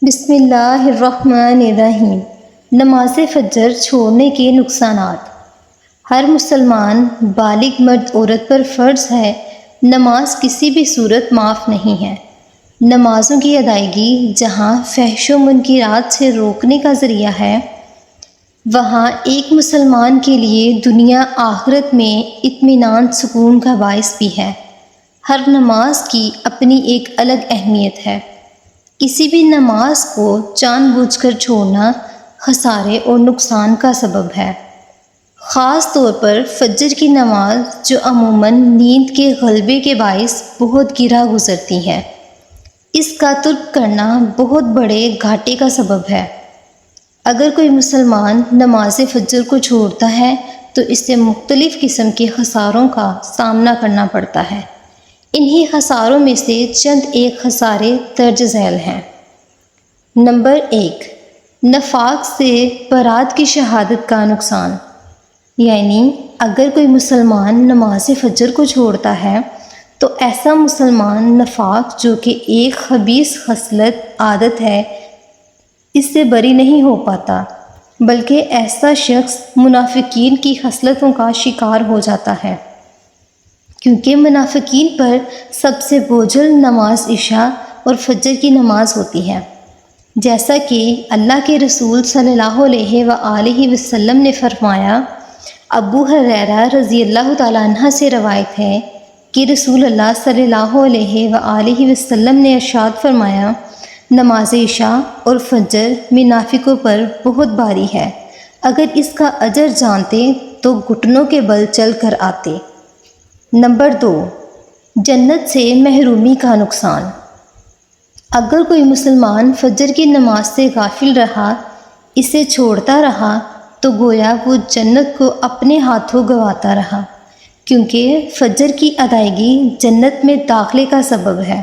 بسم اللہ الرحمن الرحیم۔ نماز فجر چھوڑنے کے نقصانات۔ ہر مسلمان بالغ مرد عورت پر فرض ہے، نماز کسی بھی صورت معاف نہیں ہے۔ نمازوں کی ادائیگی جہاں فحش و منکرات سے روکنے کا ذریعہ ہے، وہاں ایک مسلمان کے لیے دنیا آخرت میں اطمینان سکون کا باعث بھی ہے۔ ہر نماز کی اپنی ایک الگ اہمیت ہے۔ کسی بھی نماز کو جان بوجھ کر چھوڑنا خسارے اور نقصان کا سبب ہے۔ خاص طور پر فجر کی نماز جو عموماً نیند کے غلبے کے باعث بہت گرا گزرتی ہے، اس کا ترک کرنا بہت بڑے گھاٹے کا سبب ہے۔ اگر کوئی مسلمان نماز فجر کو چھوڑتا ہے تو اسے مختلف قسم کے خساروں کا سامنا کرنا پڑتا ہے۔ انہی خساروں میں سے چند ایک خسارے درج ذیل ہیں۔ نمبر 1، نفاق سے برات کی شہادت کا نقصان۔ یعنی اگر کوئی مسلمان نماز فجر کو چھوڑتا ہے تو ایسا مسلمان نفاق جو کہ ایک خبیث خصلت عادت ہے، اس سے بری نہیں ہو پاتا، بلکہ ایسا شخص منافقین کی خصلتوں کا شکار ہو جاتا ہے، کیونکہ منافقین پر سب سے بوجھل نماز عشاء اور فجر کی نماز ہوتی ہے۔ جیسا کہ اللہ کے رسول صلی اللہ علیہ وآلہ وسلم نے فرمایا، ابو ہریرہ رضی اللہ تعالیٰ عنہ سے روایت ہے کہ رسول اللہ صلی اللہ علیہ وآلہ وسلم نے ارشاد فرمایا، نماز عشاء اور فجر منافقوں پر بہت بھاری ہے، اگر اس کا اجر جانتے تو گھٹنوں کے بل چل کر آتے۔ نمبر 2، جنت سے محرومی کا نقصان۔ اگر کوئی مسلمان فجر کی نماز سے غافل رہا، اسے چھوڑتا رہا، تو گویا وہ جنت کو اپنے ہاتھوں گنواتا رہا، کیونکہ فجر کی ادائیگی جنت میں داخلے کا سبب ہے،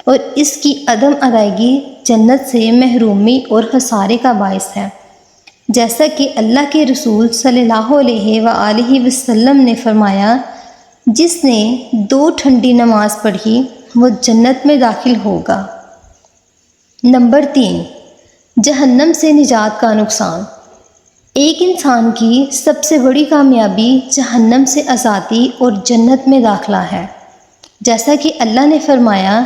اور اس کی عدم ادائیگی جنت سے محرومی اور خسارے کا باعث ہے۔ جیسا کہ اللہ کے رسول صلی اللہ علیہ وآلہ وسلم نے فرمایا، جس نے 2 ٹھنڈی نماز پڑھی وہ جنت میں داخل ہوگا۔ نمبر 3، جہنم سے نجات کا نقصان۔ ایک انسان کی سب سے بڑی کامیابی جہنم سے آزادی اور جنت میں داخلہ ہے۔ جیسا کہ اللہ نے فرمایا،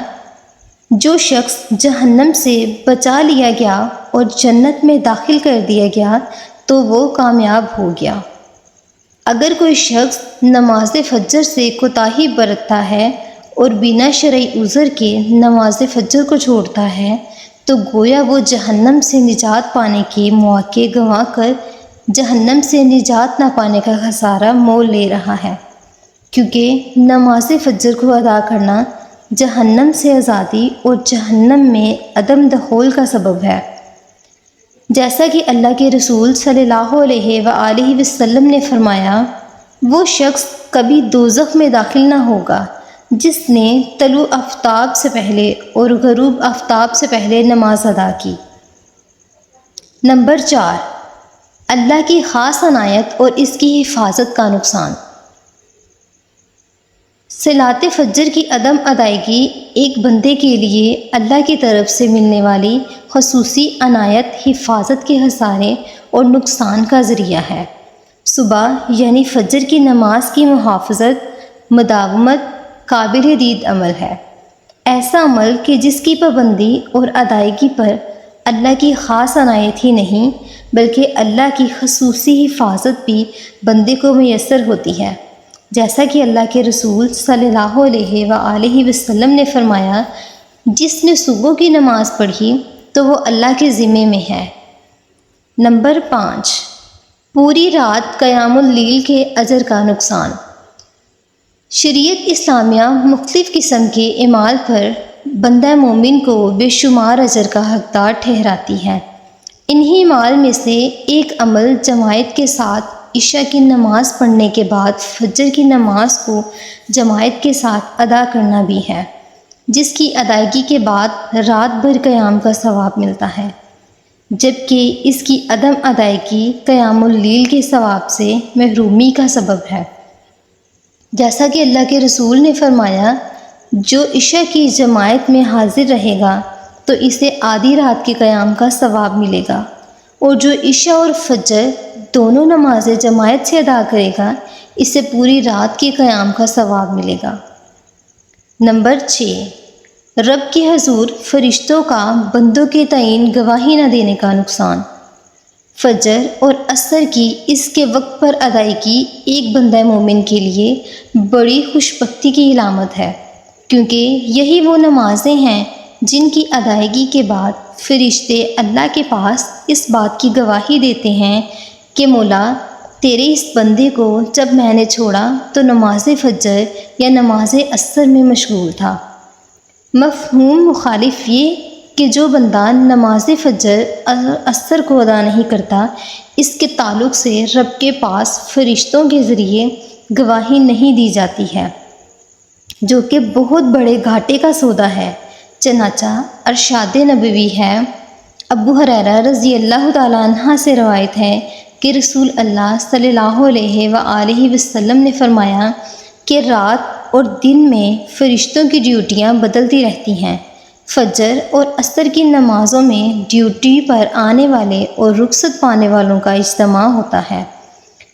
جو شخص جہنم سے بچا لیا گیا اور جنت میں داخل کر دیا گیا تو وہ کامیاب ہو گیا۔ اگر کوئی شخص نماز فجر سے کوتاہی برتتا ہے اور بنا شرعی عذر کے نماز فجر کو چھوڑتا ہے تو گویا وہ جہنم سے نجات پانے کے مواقع گنوا کر جہنم سے نجات نہ پانے کا خسارہ مول لے رہا ہے، کیونکہ نماز فجر کو ادا کرنا جہنم سے آزادی اور جہنم میں عدم دخول کا سبب ہے۔ جیسا کہ اللہ کے رسول صلی اللہ علیہ وآلہ وسلم نے فرمایا، وہ شخص کبھی دوزخ میں داخل نہ ہوگا جس نے طلوع آفتاب سے پہلے اور غروب آفتاب سے پہلے نماز ادا کی۔ نمبر 4، اللہ کی خاص عنایت اور اس کی حفاظت کا نقصان۔ صلاۃ فجر کی عدم ادائیگی ایک بندے کے لیے اللہ کی طرف سے ملنے والی خصوصی عنایت، حفاظت کے خسارے اور نقصان کا ذریعہ ہے۔ صبح یعنی فجر کی نماز کی محافظت مداومت قابل دید عمل ہے، ایسا عمل کہ جس کی پابندی اور ادائیگی پر اللہ کی خاص عنایت ہی نہیں بلکہ اللہ کی خصوصی حفاظت بھی بندے کو میسر ہوتی ہے۔ جیسا کہ اللہ کے رسول صلی اللہ علیہ وآلہ وسلم نے فرمایا، جس نے صبح کی نماز پڑھی تو وہ اللہ کے ذمے میں ہے۔ نمبر 5، پوری رات قیام اللیل کے اجر کا نقصان۔ شریعت اسلامیہ مختلف قسم کے اعمال پر بندہ مومن کو بے شمار اجر کا حقدار ٹھہراتی ہے۔ انہی اعمال میں سے ایک عمل جماعت کے ساتھ عشاء کی نماز پڑھنے کے بعد فجر کی نماز کو جماعت کے ساتھ ادا کرنا بھی ہے، جس کی ادائیگی کے بعد رات بھر قیام کا ثواب ملتا ہے، جبکہ اس کی عدم ادائیگی قیام اللیل کے ثواب سے محرومی کا سبب ہے۔ جیسا کہ اللہ کے رسول نے فرمایا، جو عشاء کی جماعت میں حاضر رہے گا تو اسے آدھی رات کے قیام کا ثواب ملے گا، اور جو عشاء اور فجر دونوں نمازیں جماعت سے ادا کرے گا اسے پوری رات کے قیام کا ثواب ملے گا۔ نمبر 6، رب کے حضور فرشتوں کا بندوں کے تعین گواہی نہ دینے کا نقصان۔ فجر اور عصر کی اس کے وقت پر ادائیگی ایک بندہ مومن کے لیے بڑی خوش بختی کی علامت ہے، کیونکہ یہی وہ نمازیں ہیں جن کی ادائیگی کے بعد فرشتے اللہ کے پاس اس بات کی گواہی دیتے ہیں کہ مولا، تیرے اس بندے کو جب میں نے چھوڑا تو نماز فجر یا نماز عصر میں مشغول تھا۔ مفہوم مخالف یہ کہ جو بندہ نماز فجر عصر کو ادا نہیں کرتا، اس کے تعلق سے رب کے پاس فرشتوں کے ذریعے گواہی نہیں دی جاتی ہے، جو کہ بہت بڑے گھاٹے کا سودا ہے۔ چنانچہ ارشاد نبوی ہے، ابو ہریرہ رضی اللہ تعالیٰ عنہ سے روایت ہے کہ رسول اللہ صلی اللہ علیہ وآلہ وسلم نے فرمایا کہ رات اور دن میں فرشتوں کی ڈیوٹیاں بدلتی رہتی ہیں۔ فجر اور عصر کی نمازوں میں ڈیوٹی پر آنے والے اور رخصت پانے والوں کا اجتماع ہوتا ہے۔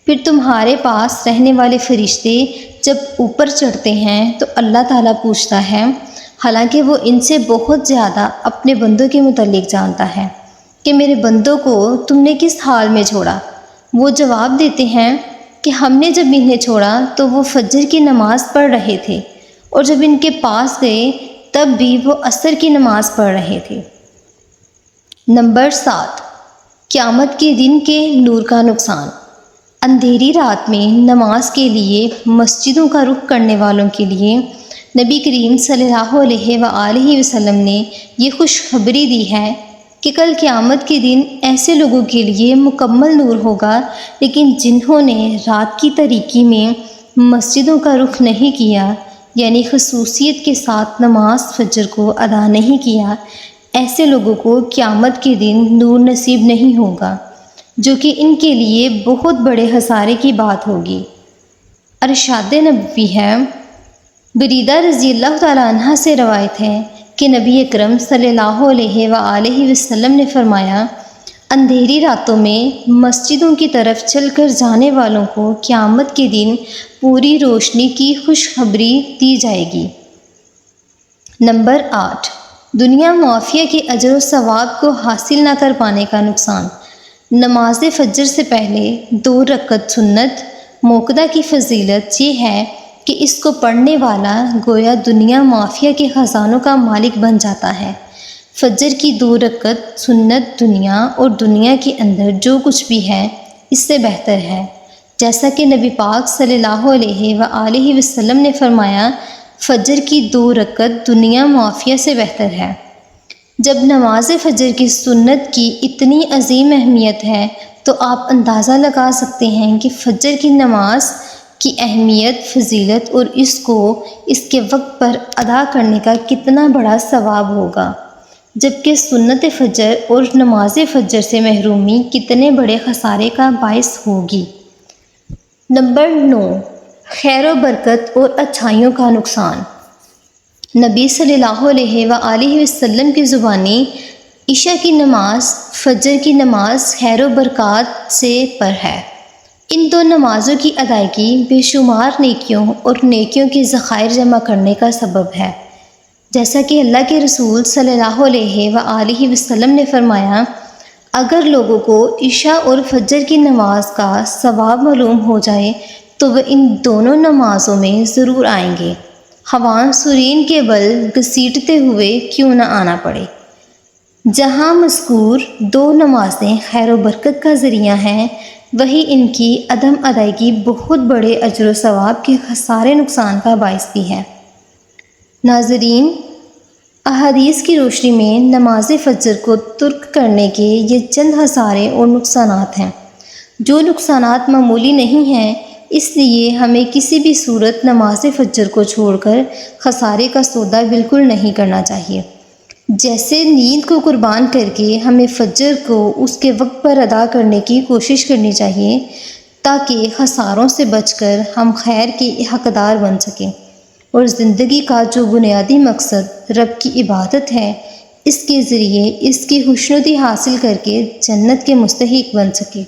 پھر تمہارے پاس رہنے والے فرشتے جب اوپر چڑھتے ہیں تو اللہ تعالیٰ پوچھتا ہے، حالانکہ وہ ان سے بہت زیادہ اپنے بندوں کے متعلق جانتا ہے، کہ میرے بندوں کو تم نے کس حال میں چھوڑا؟ وہ جواب دیتے ہیں کہ ہم نے جب انہیں چھوڑا تو وہ فجر کی نماز پڑھ رہے تھے، اور جب ان کے پاس گئے تب بھی وہ عصر کی نماز پڑھ رہے تھے۔ نمبر 7، قیامت کے دن کے نور کا نقصان۔ اندھیری رات میں نماز کے لیے مسجدوں کا رخ کرنے والوں کے لیے نبی کریم صلی اللہ علیہ وآلہ وسلم نے یہ خوشخبری دی ہے کہ کل قیامت کے دن ایسے لوگوں کے لیے مکمل نور ہوگا، لیکن جنہوں نے رات کی تاریکی میں مسجدوں کا رخ نہیں کیا، یعنی خصوصیت کے ساتھ نماز فجر کو ادا نہیں کیا، ایسے لوگوں کو قیامت کے دن نور نصیب نہیں ہوگا، جو کہ ان کے لیے بہت بڑے خسارے کی بات ہوگی۔ ارشاد نبوی ہے، بریدہ رضی اللہ تعالیٰ عنہ سے روایت ہے کہ نبی اکرم صلی اللہ علیہ وآلہ وسلم نے فرمایا، اندھیری راتوں میں مسجدوں کی طرف چل کر جانے والوں کو قیامت کے دن پوری روشنی کی خوشخبری دی جائے گی۔ نمبر 8، دنیا معافیہ کے اجر و ثواب کو حاصل نہ کر پانے کا نقصان۔ نماز فجر سے پہلے 2 رکعت سنت موقدہ کی فضیلت یہ ہے کہ اس کو پڑھنے والا گویا دنیا معافیہ کے خزانوں کا مالک بن جاتا ہے۔ فجر کی 2 رکعت سنت دنیا اور دنیا کے اندر جو کچھ بھی ہے اس سے بہتر ہے، جیسا کہ نبی پاک صلی اللہ علیہ وآلہ وسلم نے فرمایا، فجر کی 2 رکعت دنیا معافیہ سے بہتر ہے۔ جب نماز فجر کی سنت کی اتنی عظیم اہمیت ہے تو آپ اندازہ لگا سکتے ہیں کہ فجر کی نماز کی اہمیت، فضیلت اور اس کو اس کے وقت پر ادا کرنے کا کتنا بڑا ثواب ہوگا، جبکہ سنت فجر اور نماز فجر سے محرومی کتنے بڑے خسارے کا باعث ہوگی۔ نمبر 9، خیر و برکت اور اچھائیوں کا نقصان۔ نبی صلی اللہ علیہ وآلہ وسلم کی زبانی عشاء کی نماز فجر کی نماز خیر و برکات سے پر ہے۔ ان 2 نمازوں کی ادائیگی بے شمار نیکیوں اور نیکیوں کے ذخائر جمع کرنے کا سبب ہے، جیسا کہ اللہ کے رسول صلی اللہ علیہ وآلہ وسلم نے فرمایا، اگر لوگوں کو عشاء اور فجر کی نماز کا ثواب معلوم ہو جائے تو وہ ان دونوں نمازوں میں ضرور آئیں گے، خواہ سرین کے بل گھسیٹتے ہوئے کیوں نہ آنا پڑے۔ جہاں مذکور 2 نمازیں خیر و برکت کا ذریعہ ہیں، وہی ان کی عدم ادائیگی بہت بڑے اجر و ثواب کے خسارے نقصان کا باعث بھی ہے۔ ناظرین، احادیث کی روشنی میں نماز فجر کو ترک کرنے کے یہ چند خسارے اور نقصانات ہیں، جو نقصانات معمولی نہیں ہیں، اس لیے ہمیں کسی بھی صورت نماز فجر کو چھوڑ کر خسارے کا سودا بالکل نہیں کرنا چاہیے۔ جیسے نیند کو قربان کر کے ہمیں فجر کو اس کے وقت پر ادا کرنے کی کوشش کرنی چاہیے، تاکہ خساروں سے بچ کر ہم خیر کے حقدار بن سکیں، اور زندگی کا جو بنیادی مقصد رب کی عبادت ہے اس کے ذریعے اس کی خوشنودی حاصل کر کے جنت کے مستحق بن سکے۔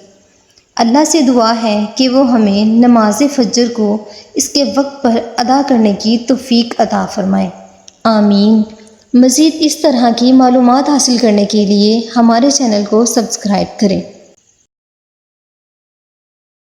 اللہ سے دعا ہے کہ وہ ہمیں نماز فجر کو اس کے وقت پر ادا کرنے کی توفیق عطا فرمائے، آمین۔ مزید اس طرح کی معلومات حاصل کرنے کے لیے ہمارے چینل کو سبسکرائب کریں۔